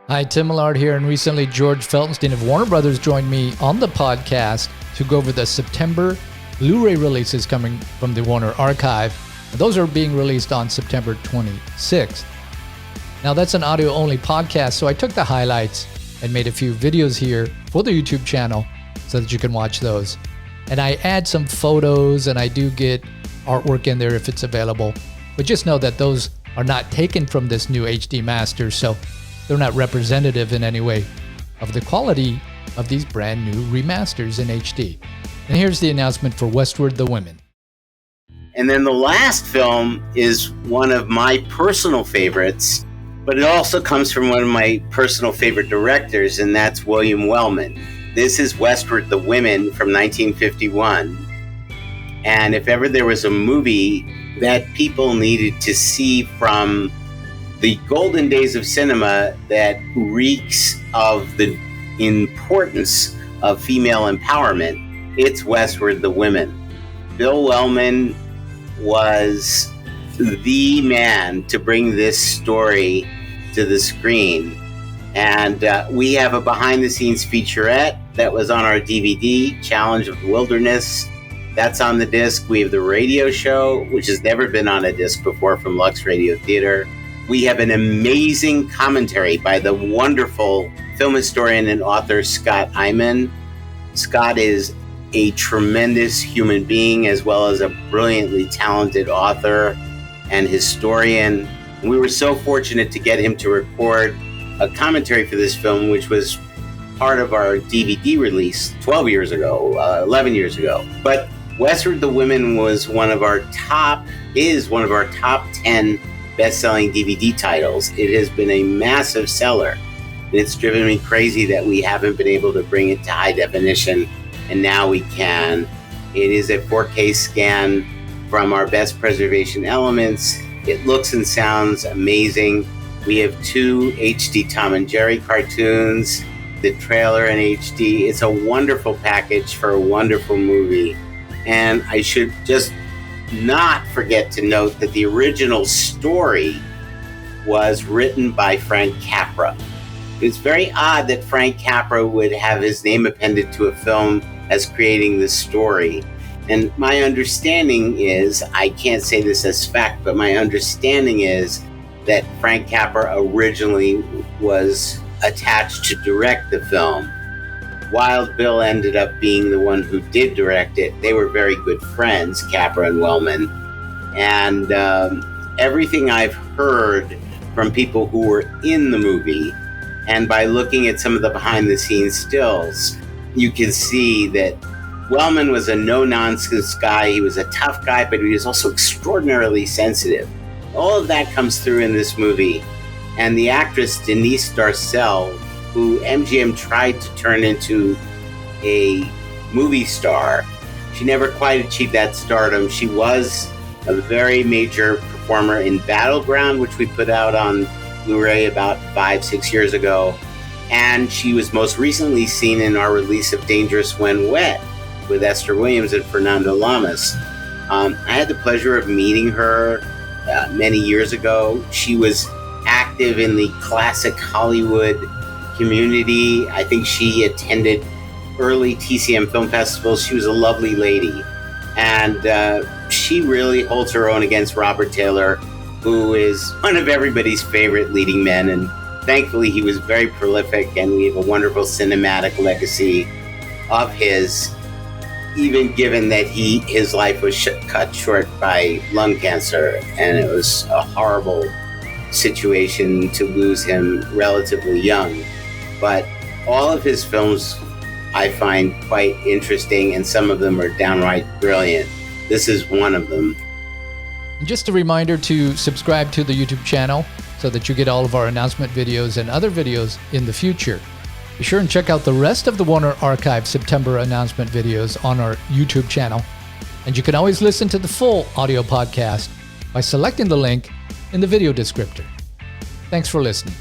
Hi, Tim Millard here, and recently George Feltenstein of Warner Brothers joined me on the podcast to go over the September Blu-ray releases coming from the Warner Archive. Those are being released on September 26th. Now, that's an audio-only podcast, so I took the highlights and made a few videos here for the YouTube channel so that you can watch those. And I add some photos, and I do get artwork in there if it's available. But just know that those are not taken from this new HD master, so they're not representative in any way of the quality of these brand new remasters in HD. And here's the announcement for Westward the Women. And then the last film is one of my personal favorites, but it also comes from one of my personal favorite directors, and that's William Wellman. This is Westward the Women from 1951. And if ever there was a movie that people needed to see from the golden days of cinema that reeks of the importance of female empowerment, it's Westward the Women. Bill Wellman was the man to bring this story to the screen. And we have a behind-the-scenes featurette that was on our DVD, Challenge of the Wilderness. That's on the disc. We have the radio show, which has never been on a disc before, from Lux Radio Theater. We have an amazing commentary by the wonderful film historian and author Scott Eyman. Scott is a tremendous human being as well as a brilliantly talented author and historian. And we were so fortunate to get him to record a commentary for this film, which was part of our DVD release 11 years ago. But Westward the Women is one of our top 10 best-selling DVD titles. It has been a massive seller, and it's driven me crazy that we haven't been able to bring it to high definition, and now we can. It is a 4K scan from our best preservation elements. It looks and sounds amazing. We have 2 HD Tom and Jerry cartoons, the trailer in HD. It's a wonderful package for a wonderful movie. And I should just not forget to note that the original story was written by Frank Capra. It's very odd that Frank Capra would have his name appended to a film as creating this story. And my understanding is, I can't say this as fact, but my understanding is that Frank Capra originally was attached to direct the film. While Bill ended up being the one who did direct it, they were very good friends, Capra and Wellman. And everything I've heard from people who were in the movie, and by looking at some of the behind-the-scenes stills, you can see that Wellman was a no-nonsense guy. He was a tough guy, but he was also extraordinarily sensitive. All of that comes through in this movie. And the actress Denise Darcel, who MGM tried to turn into a movie star, she never quite achieved that stardom. She was a very major performer in Battleground, which we put out on Blu-ray about 5-6 years ago. And she was most recently seen in our release of Dangerous When Wet with Esther Williams and Fernando Lamas. I had the pleasure of meeting her many years ago. She was active in the classic Hollywood community. I think she attended early TCM film festivals. She was a lovely lady. And she really holds her own against Robert Taylor, who is one of everybody's favorite leading men. And thankfully, he was very prolific, and we have a wonderful cinematic legacy of his, even given that his life was cut short by lung cancer. And it was a horrible situation to lose him relatively young. But all of his films I find quite interesting, and some of them are downright brilliant. This is one of them. Just a reminder to subscribe to the YouTube channel so that you get all of our announcement videos and other videos in the future. Be sure and check out the rest of the Warner Archive September announcement videos on our YouTube channel. And you can always listen to the full audio podcast by selecting the link in the video descriptor. Thanks for listening.